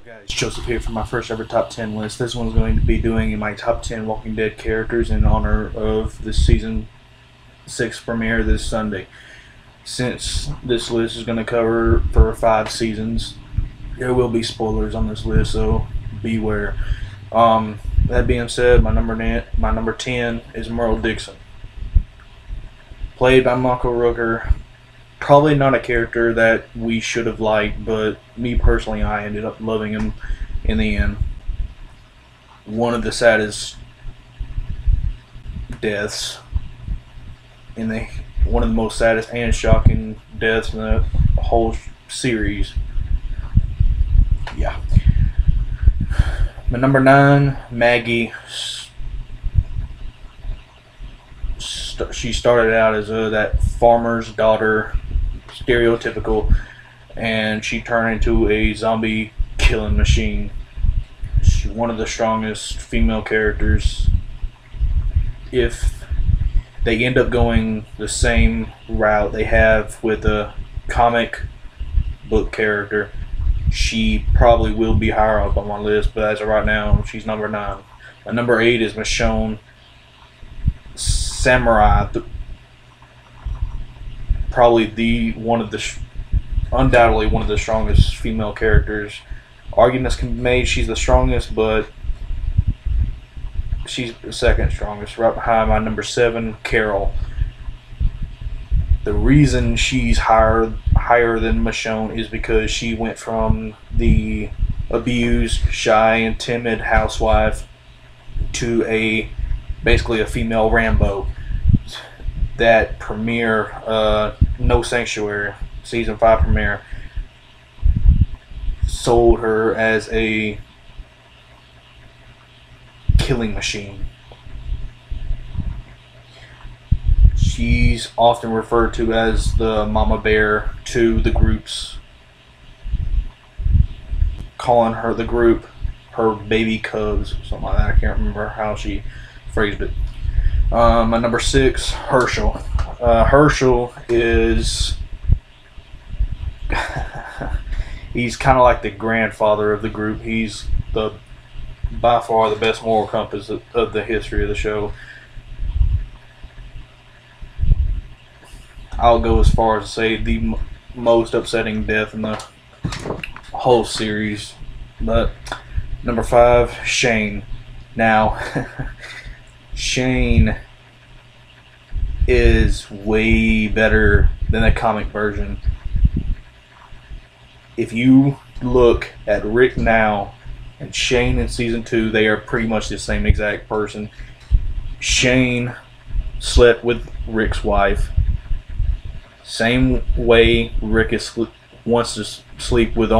Guys, Joseph here for my first ever top 10 list. This one's going to be doing my top 10 Walking Dead characters in honor of the season 6 premiere this Sunday. Since this list is going to cover for 5 seasons, there will be spoilers on this list, so beware. That being said, my number 10 is Merle Dixon, played by Michael Rooker. Probably not a character that we should have liked, but me personally, I ended up loving him in the end. One of the saddest deaths one of the most saddest and shocking deaths in the whole series. Yeah. My number 9, Maggie. She started out as that farmer's daughter, stereotypical, and she turned into a zombie killing machine. She's one of the strongest female characters. If they end up going the same route they have with a comic book character, she probably will be higher up on my list, but as of right now, she's number 9. My number 8 is Michonne, samurai, probably undoubtedly one of the strongest female characters. Arguments can be made she's the strongest, but she's the second strongest, right behind my number 7, Carol. The reason she's higher than Michonne is because she went from the abused, shy, and timid housewife to basically a female Rambo. That premiere, No Sanctuary, season 5 premiere, sold her as a killing machine. She's often referred to as the mama bear to the groups, calling her the group her baby cubs, something like that. I can't remember how she phrased it. My number 6, Herschel. Herschel is he's kind of like the grandfather of the group. He's by far the best moral compass of the history of the show. I'll go as far as to say the most upsetting death in the whole series. But number 5, Shane. Now, Shane is way better than the comic version. If you look at Rick now and Shane in season 2, they are pretty much the same exact person. Shane slept with Rick's wife, same way Rick wants to sleep with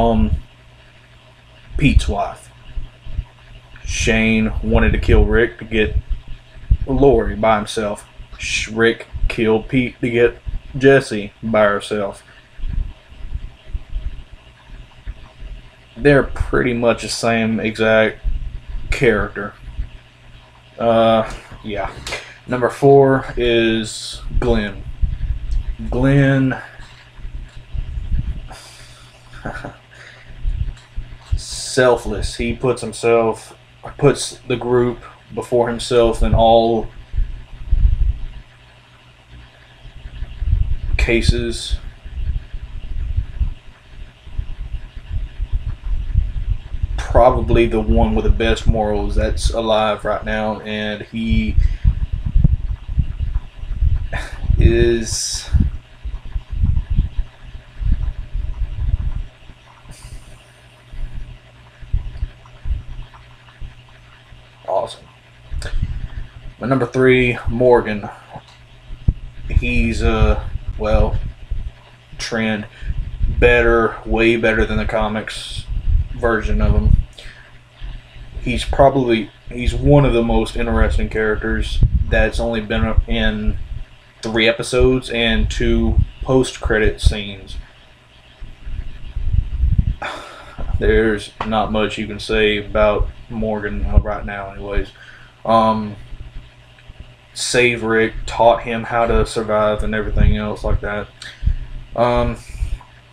Pete's wife. Shane wanted to kill Rick to get Lori by himself. Rick killed Pete to get Jesse by herself. They're pretty much the same exact character. Yeah. Number 4 is Glenn. Glenn selfless. He puts the group before himself in all cases. Probably the one with the best morals that's alive right now, and he is awesome. My number 3, Morgan. He's trend better, way better than the comics version of him. He's one of the most interesting characters that's only been in 3 episodes and 2 post-credit scenes. There's not much you can say about Morgan right now anyways. Saved Rick, taught him how to survive and everything else like that. Now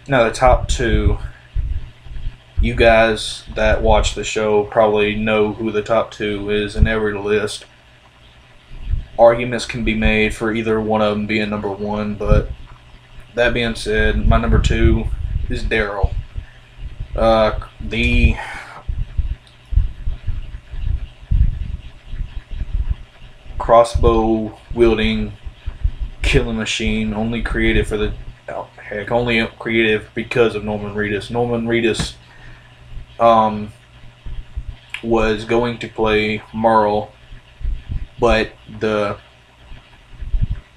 the top 2, You guys that watch the show probably know who the top two is in every list. Arguments can be made for either one of them being number one, but that being said, my number two is Daryl. The crossbow wielding killing machine, only created for the only creative because of Norman Reedus. Norman Reedus was going to play Merle, but the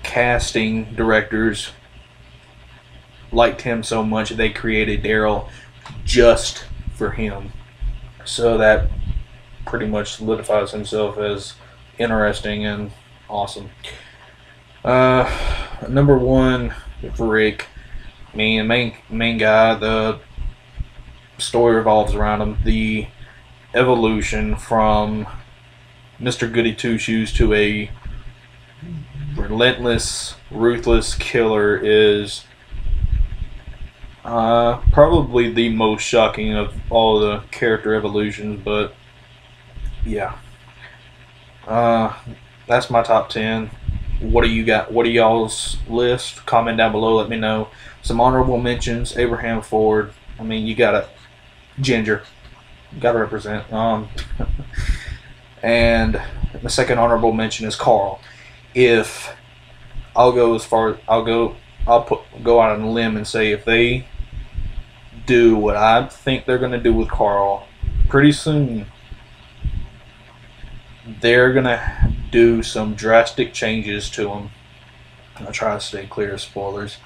casting directors liked him so much they created Daryl just for him. So that pretty much solidifies himself as interesting and awesome. Number one, Rick. Main guy. The story revolves around him. The evolution from Mr. Goody Two Shoes to a relentless, ruthless killer is probably the most shocking of all the character evolutions. But yeah, that's my top 10. What do you got? What are y'all's list? Comment down below. Let me know. Some honorable mentions: Abraham Ford. I mean, you gotta Ginger. You gotta represent. And the second honorable mention is Carl. If I'll go as far, go out on a limb and say if they do what I think they're gonna do with Carl, pretty soon they're gonna do some drastic changes to him. I'll try to stay clear of spoilers.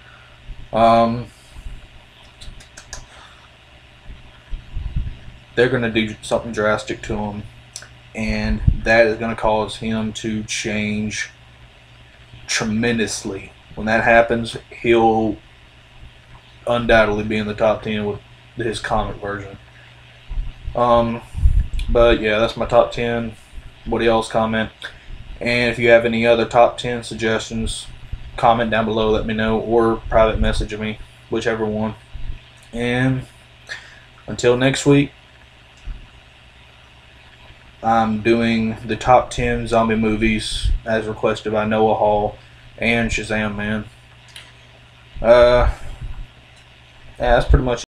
They're gonna do something drastic to him, and that is gonna cause him to change tremendously. When that happens, he'll undoubtedly be in the top 10 with his comic version. But yeah, that's my top 10. What do y'all's comment? And if you have any other top 10 suggestions, comment down below, let me know, or private message me, whichever one. And until next week, I'm doing the top 10 zombie movies as requested by Noah Hall and Shazam Man. Yeah, that's pretty much it.